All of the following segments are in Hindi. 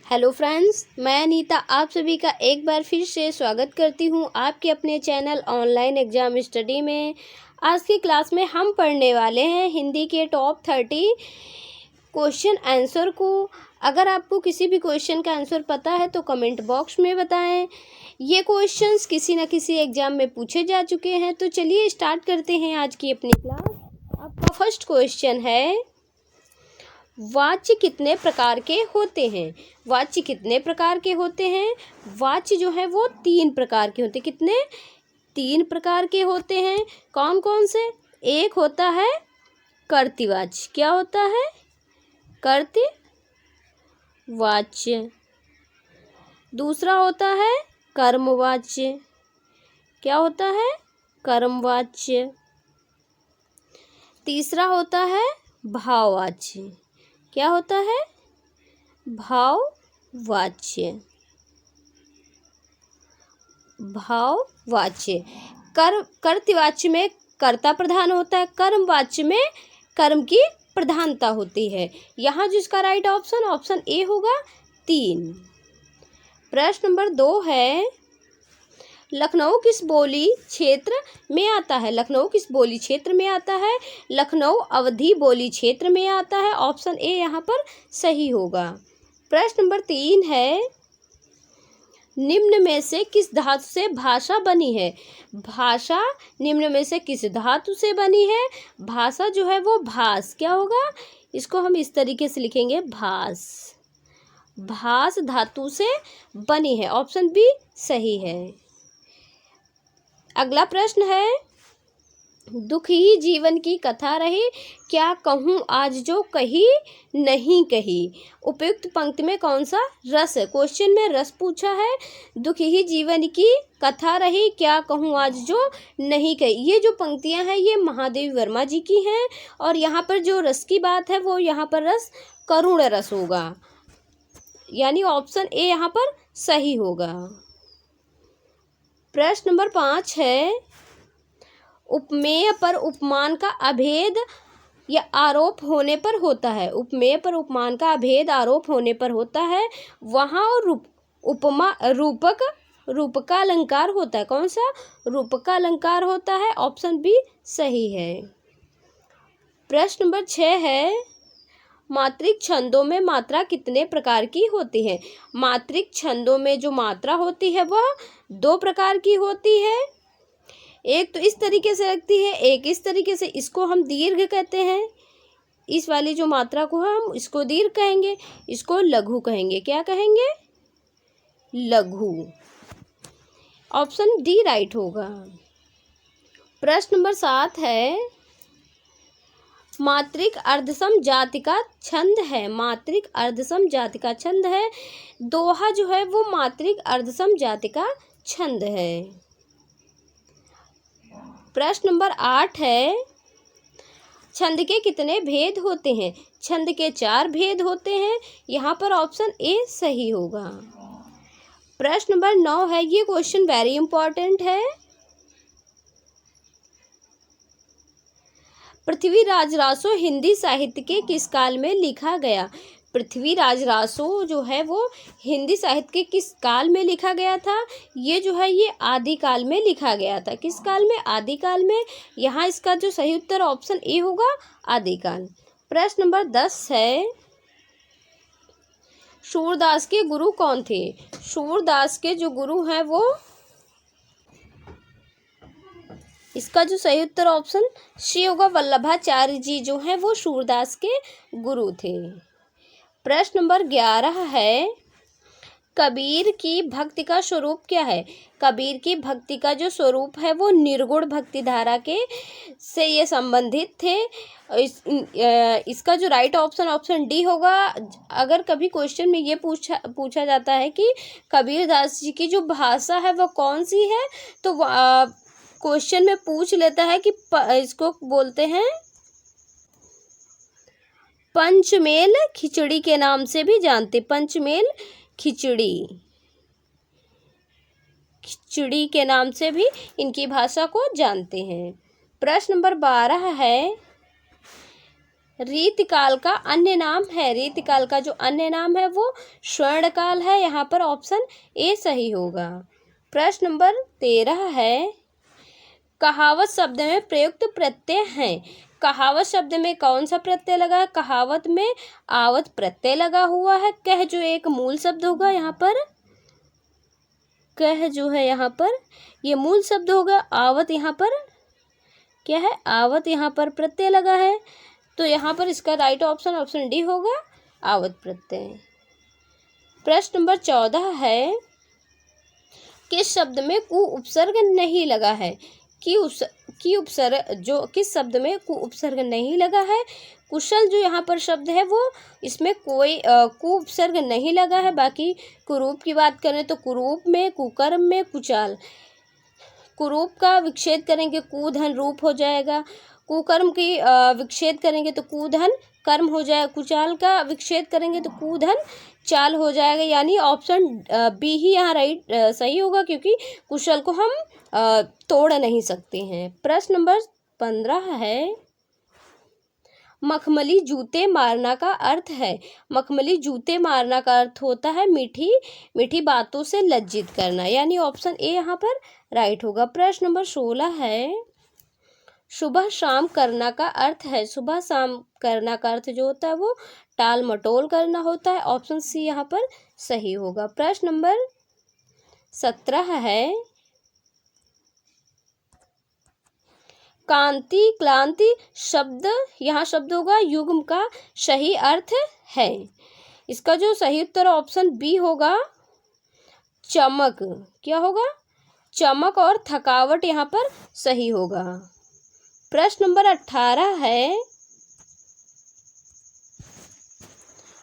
हेलो फ्रेंड्स, मैं अनीता आप सभी का एक बार फिर से स्वागत करती हूँ आपके अपने चैनल ऑनलाइन एग्ज़ाम स्टडी में। आज की क्लास में हम पढ़ने वाले हैं हिंदी के टॉप 30 क्वेश्चन आंसर को। अगर आपको किसी भी क्वेश्चन का आंसर पता है तो कमेंट बॉक्स में बताएं। ये क्वेश्चंस किसी न किसी एग्ज़ाम में पूछे जा चुके हैं। तो चलिए स्टार्ट करते हैं आज की अपनी क्लास। आपका फर्स्ट क्वेश्चन है, वाच्य कितने प्रकार के होते हैं? वाच्य कितने प्रकार के होते हैं? वाच्य जो है वो 3 प्रकार के होते हैं। कितने? 3 प्रकार के होते हैं। कौन कौन से? एक होता है कर्तृवाच्य। क्या होता है? कर्तृवाच्य। दूसरा होता है कर्मवाच्य। क्या होता है? कर्मवाच्य। तीसरा होता है भाववाच्य। क्या होता है? भाववाच्य। भाववाच्य। कर्तृवाच्य में कर्ता प्रधान होता है, कर्मवाच्य में कर्म की प्रधानता होती है। यहाँ जिसका राइट ऑप्शन ए होगा 3। प्रश्न नंबर 2 है, लखनऊ किस बोली क्षेत्र में आता है? लखनऊ किस बोली क्षेत्र में आता है? लखनऊ अवधी बोली क्षेत्र में आता है। ऑप्शन ए यहाँ पर सही होगा। प्रश्न नंबर 3 है, निम्न में से किस धातु से भाषा बनी है? भाषा निम्न में से किस धातु से बनी है? भाषा जो है वो भास। क्या होगा? इसको हम इस तरीके से लिखेंगे, भास। भास धातु से बनी है। ऑप्शन बी सही है। अगला प्रश्न है, दुख ही जीवन की कथा रही, क्या कहूँ आज जो कही नहीं कही? उपयुक्त पंक्ति में कौन सा रस है? क्वेश्चन में रस पूछा है। दुख ही जीवन की कथा रही, क्या कहूँ आज जो नहीं कही। ये जो पंक्तियां हैं ये महादेवी वर्मा जी की हैं। और यहाँ पर जो रस की बात है वो यहाँ पर रस करुण रस होगा, यानी ऑप्शन ए यहाँ पर सही होगा। प्रश्न नंबर 5 है, उपमेय पर उपमान का अभेद या आरोप होने पर होता है। उपमेय पर उपमान का अभेद आरोप होने पर होता है वहाँ और उपमा रूपकालंकार होता है। कौन सा? रूपकालंकार होता है। ऑप्शन बी सही है। प्रश्न नंबर 6 है, मात्रिक छंदों में मात्रा कितने प्रकार की होती है? मात्रिक छंदों में जो मात्रा होती है वह 2 प्रकार की होती है। एक तो इस तरीके से लगती है, एक इस तरीके से। इसको हम दीर्घ कहते हैं। इस वाली जो मात्रा को हम इसको दीर्घ कहेंगे, इसको लघु कहेंगे। क्या कहेंगे? लघु। ऑप्शन डी राइट होगा। प्रश्न नंबर 7 है, मात्रिक अर्धसम जाति का छंद है। मात्रिक अर्धसम जाति का छंद है। दोहा जो है वो मात्रिक अर्धसम जाति का छंद है। प्रश्न नंबर 8 है, छंद के कितने भेद होते हैं? छंद के 4 भेद होते हैं। यहाँ पर ऑप्शन ए सही होगा। प्रश्न नंबर 9 है, ये क्वेश्चन वेरी इंपॉर्टेंट है। पृथ्वीराज रासो हिंदी साहित्य के किस काल में लिखा गया? पृथ्वीराज रासो जो है वो हिंदी साहित्य के किस काल में लिखा गया था? ये जो है ये आदिकाल में लिखा गया था। किस काल में? आदिकाल में। यहाँ इसका जो सही उत्तर ऑप्शन ए होगा, आदिकाल। प्रश्न नंबर 10 है, सूरदास के गुरु कौन थे? सूरदास के जो गुरु हैं वो, इसका जो सही उत्तर ऑप्शन सी होगा, वल्लभाचार्य जी जो हैं वो सूरदास के गुरु थे। प्रश्न नंबर 11 है, कबीर की भक्ति का स्वरूप क्या है? कबीर की भक्ति का जो स्वरूप है वो निर्गुण भक्ति धारा के से ये संबंधित थे। इसका जो राइट ऑप्शन डी होगा। अगर कभी क्वेश्चन में ये पूछा जाता है कि कबीरदास जी की जो भाषा है वो कौन सी है, तो क्वेश्चन में पूछ लेता है कि इसको बोलते हैं पंचमेल खिचड़ी के नाम से भी जानते। पंचमेल खिचड़ी के नाम से भी इनकी भाषा को जानते हैं। प्रश्न नंबर 12 है, रीतिकाल का अन्य नाम है। रीतिकाल का जो अन्य नाम है वो स्वर्णकाल है। यहाँ पर ऑप्शन ए सही होगा। प्रश्न नंबर 13 है, कहावत शब्द में प्रयुक्त प्रत्यय है। कहावत शब्द में कौन सा प्रत्यय लगा है? कहावत में आवत प्रत्यय लगा हुआ है। कह जो एक मूल शब्द होगा यहाँ पर, कह जो है यहाँ पर ये मूल शब्द होगा। आवत यहाँ पर क्या है? आवत यहाँ पर प्रत्यय लगा है, तो यहाँ पर इसका राइट ऑप्शन ऑप्शन डी होगा, आवत प्रत्यय। प्रश्न नंबर 14 है, किस शब्द में कु उपसर्ग नहीं लगा है? की उपसर्ग जो किस शब्द में कु उपसर्ग नहीं लगा है? कुशल जो यहाँ पर शब्द है वो इसमें कोई कु उपसर्ग नहीं लगा है। बाकी कुरूप की बात करें तो कुरूप में, कुकर्म में, कुचाल। कुरूप का विच्छेद करेंगे कु धन रूप हो जाएगा। कुकर्म की विच्छेद करेंगे तो कु धन कर्म हो जाएगा। कुचाल का विच्छेद करेंगे तो कु धन चाल हो जाएगा। यानी ऑप्शन बी ही यहाँ राइट सही होगा, क्योंकि कुशल को हम तोड़ नहीं सकते हैं। प्रश्न नंबर 15 है, मखमली जूते मारना का अर्थ है। मखमली जूते मारना का अर्थ होता है मीठी मीठी बातों से लज्जित करना। यानी ऑप्शन ए यहाँ पर राइट होगा। प्रश्न नंबर 16 है, सुबह शाम करना का अर्थ है। सुबह शाम करना का अर्थ जो होता है वो टाल मटोल करना होता है। ऑप्शन सी यहाँ पर सही होगा। प्रश्न नंबर 17 है, कांति क्लांति शब्द यहाँ शब्द होगा युग्म का सही अर्थ है। इसका जो सही उत्तर ऑप्शन बी होगा, चमक। क्या होगा? चमक और थकावट यहाँ पर सही होगा। प्रश्न नंबर 18 है,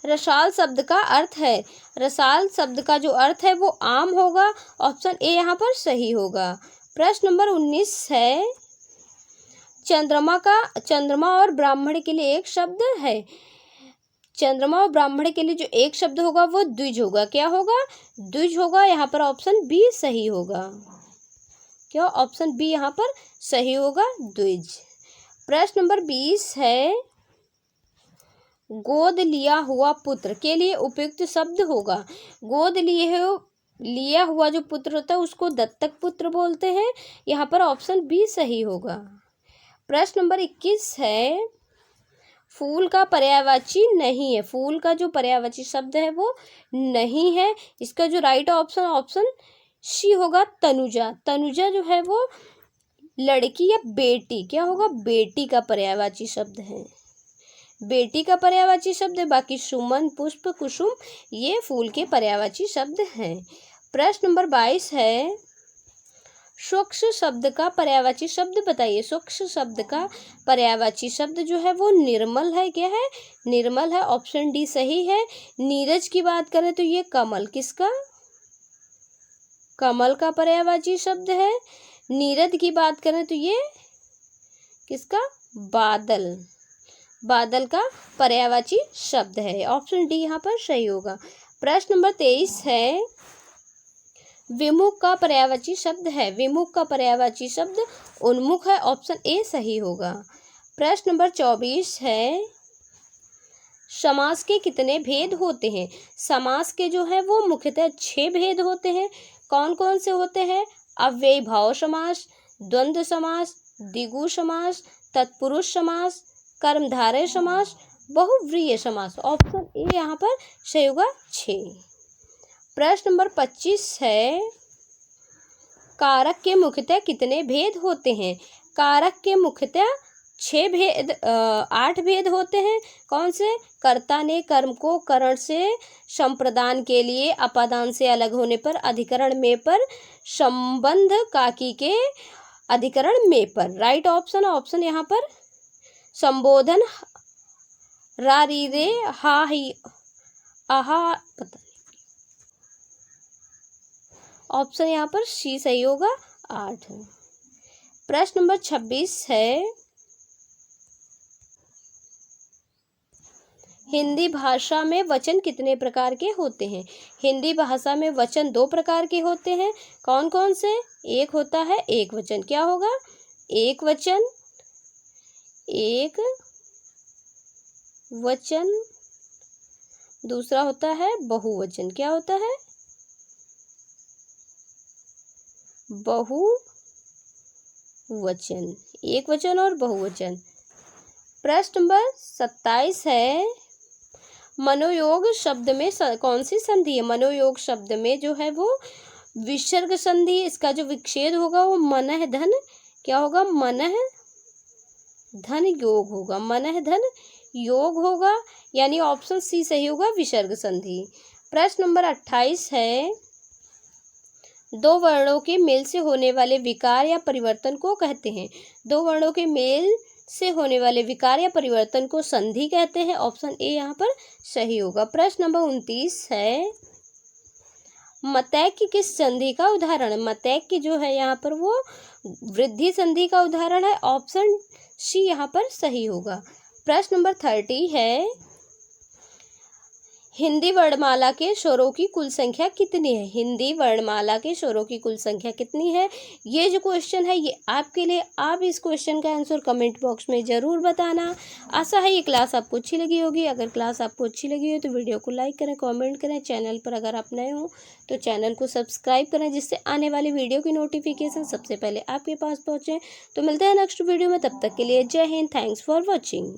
रसाल शब्द का अर्थ है। रसाल शब्द का जो अर्थ है वो आम होगा। ऑप्शन ए यहाँ पर सही होगा। प्रश्न नंबर 19 है, चंद्रमा और ब्राह्मण के लिए एक शब्द है। चंद्रमा और ब्राह्मण के लिए जो एक शब्द होगा वो द्विज होगा। क्या होगा? द्विज होगा। यहाँ पर ऑप्शन बी सही होगा। क्या? ऑप्शन बी यहाँ पर सही होगा, द्विज। प्रश्न नंबर 20 है, गोद लिया हुआ पुत्र के लिए उपयुक्त शब्द होगा। गोद लिया हुआ जो पुत्र होता है उसको दत्तक पुत्र बोलते हैं। यहाँ पर ऑप्शन बी सही होगा। प्रश्न नंबर 21 है, फूल का पर्यायवाची नहीं है। फूल का जो पर्यायवाची शब्द है वो नहीं है। इसका जो राइट ऑप्शन ऑप्शन सी होगा, तनुजा। तनुजा जो है वो लड़की या बेटी, क्या होगा? बेटी का पर्यायवाची शब्द है। बेटी का पर्यायवाची शब्द है। बाकी सुमन, पुष्प, कुसुम ये फूल के पर्यायवाची शब्द हैं। प्रश्न नंबर 22 है, स्वच्छ शब्द का पर्यायवाची शब्द बताइए। स्वच्छ शब्द का पर्यायवाची शब्द जो है वो निर्मल है। क्या है? निर्मल है। ऑप्शन डी सही है। नीरज की बात करें तो ये कमल, किसका? कमल का पर्यायवाची शब्द है। नीरद की बात करें तो ये किसका? बादल। बादल का पर्यायवाची शब्द है। ऑप्शन डी यहाँ पर सही होगा। प्रश्न नंबर 23 है, विमुख का पर्यायवाची शब्द है। विमुख का पर्यायवाची शब्द उन्मुख है। ऑप्शन ए सही होगा। प्रश्न नंबर 24 है, समास के कितने भेद होते हैं? समास के जो है वो मुख्यतः 6 भेद होते हैं। कौन कौन से होते हैं? अव्ययी भाव समास, द्वंद्व समास, द्विगु समास, तत्पुरुष समास, कर्मधारय समास, बहुव्रीहि समास। ऑप्शन ए यहाँ पर सही होगा, 6। प्रश्न नंबर 25 है, कारक के मुख्यतः कितने भेद होते हैं? कारक के मुख्यतः 8 भेद होते हैं। कौन से? कर्ता ने कर्म को करण से संप्रदान के लिए, अपादान से अलग होने पर, अधिकरण में पर, संबंध काकी के अधिकरण में पर। राइट ऑप्शन ऑप्शन यहाँ पर संबोधन, रा री रे हा ही आहा, पता नहीं। ऑप्शन यहाँ पर सी सही होगा, 8। प्रश्न नंबर 26 है, हिंदी भाषा में वचन कितने प्रकार के होते हैं? हिंदी भाषा में वचन 2 प्रकार के होते हैं। कौन कौन से? एक होता है एक वचन। क्या होगा? एक वचन, एक वचन, दूसरा होता है बहुवचन। क्या होता है? बहुवचन, एक वचन और बहुवचन। प्रश्न नंबर 27 है, मनोयोग शब्द में कौन सी संधि है? मनोयोग शब्द में जो है वो विसर्ग संधि, इसका जो विच्छेद होगा वो मनः धन क्या होगा? मनः धन योग होगा, मनः धन योग होगा, यानी ऑप्शन सी सही होगा, विसर्ग संधि। प्रश्न नंबर 28 है, दो वर्णों के मेल से होने वाले विकार या परिवर्तन को कहते हैं। दो वर्णों के मेल से होने वाले विकार या परिवर्तन को संधि कहते हैं। ऑप्शन ए यहाँ पर सही होगा। प्रश्न नंबर 29 है, मतैक्य किस संधि का उदाहरण है? मतैक्य जो है यहाँ पर वो वृद्धि संधि का उदाहरण है। ऑप्शन सी यहाँ पर सही होगा। प्रश्न नंबर 30 है, हिंदी वर्णमाला के स्वरों की कुल संख्या कितनी है? हिंदी वर्णमाला के स्वरों की कुल संख्या कितनी है? ये जो क्वेश्चन है ये आपके लिए, आप इस क्वेश्चन का आंसर कमेंट बॉक्स में ज़रूर बताना। आशा है ये क्लास आपको अच्छी लगी होगी। अगर क्लास आपको अच्छी लगी हो तो वीडियो को लाइक करें, कमेंट करें। चैनल पर अगर आप नए हो तो चैनल को सब्सक्राइब करें, जिससे आने वाली वीडियो की नोटिफिकेशन सबसे पहले आपके पास पहुँचे। तो मिलते हैं नेक्स्ट वीडियो में, तब तक के लिए जय हिंद। Thanks for watching.